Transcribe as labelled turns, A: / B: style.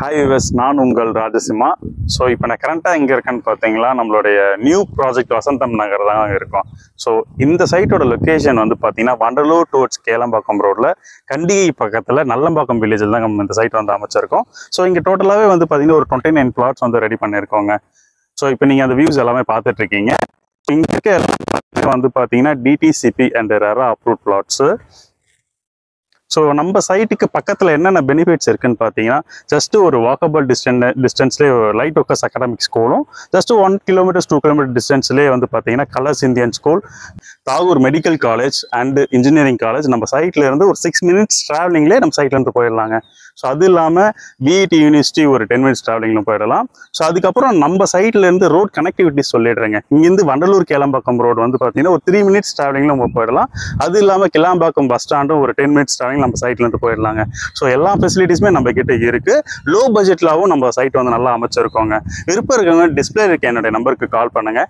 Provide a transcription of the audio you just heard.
A: Hi viewers, நான் உங்கள் Rajasimha. So இப்போ நான் கரண்ட்டாக எங்கே இருக்கேன்னு பார்த்தீங்களா, நம்மளுடைய நியூ ப்ராஜெக்ட் வசந்தம் நகர் தான் இருக்கோம். ஸோ இந்த சைட்டோட லொக்கேஷன் வந்து பார்த்தீங்கன்னா வண்டலூர் டுவர்ட்ஸ் கேளம்பாக்கம் ரோட்டில் கண்டிகை பக்கத்தில் நல்லம்பாக்கம் வில்லேஜில் தான் நம்ம இந்த சைட் வந்து அமைச்சிருக்கோம். ஸோ இங்கே டோட்டலாகவே வந்து பார்த்தீங்கன்னா ஒரு 29 plots வந்து ரெடி பண்ணியிருக்கோங்க. ஸோ இப்போ நீங்கள் அந்த வியூஸ் எல்லாமே பார்த்துட்டு இருக்கீங்க. இங்கே இருக்க வந்து பார்த்தீங்கன்னா DTCP and RERA approved flats. So நம்ம சைட்டுக்கு பக்கத்தில் என்னென்ன பெனிஃபிட்ஸ் இருக்குன்னு பார்த்தீங்கன்னா, ஜஸ்ட் ஒரு வாக்கபிள் டிஸ்டன்ஸ்லேயே லைட் ஒர்க்கர்ஸ் அகாடமிக் ஸ்கூலும், ஜஸ்ட் 1 kilometers 2 kilometers டிஸ்டன்ஸ்லேயே வந்து பார்த்தீங்கன்னா colours Indian school, Tagore medical college and engineering college நம்ம சைட்ல இருந்து ஒரு 6 minutes டிராவலிங்லேயே நம்ம சைட்ல இருந்து போயிடலாங்க. ஸோ அது இல்லாமல் பிஇடி யூனிவர்சிட்டி ஒரு 10 minutes டிராவலிங்ல போயிடலாம். ஸோ அதுக்கப்புறம் நம்ம சைட்ல இருந்து ரோட் கனெக்டிவிட்டி சொல்லிடுறேங்க. இங்கேருந்து வண்டலூர் கேளம்பாக்கம் ரோடு வந்து பார்த்தீங்கன்னா ஒரு 3 minutes டிராவலிங்ல நம்ம போயிடலாம். அது இல்லாமல் கிளாம்பாக்கம் பஸ் ஸ்டாண்டும் ஒரு 10 minutes டிராவலிங் நம்ம சைட்ல இருந்து போயிடலாங்க. ஸோ எல்லா ஃபெசிலிட்டிஸுமே நம்ம கிட்ட இருக்கு. லோ பட்ஜெட்லாவும் நம்ம சைட் வந்து நல்லா அமைச்சிருக்கோங்க. விருப்பம் இருக்கவங்க டிஸ்பிளே இருக்க என்னுடைய நம்பருக்கு கால் பண்ணுங்க.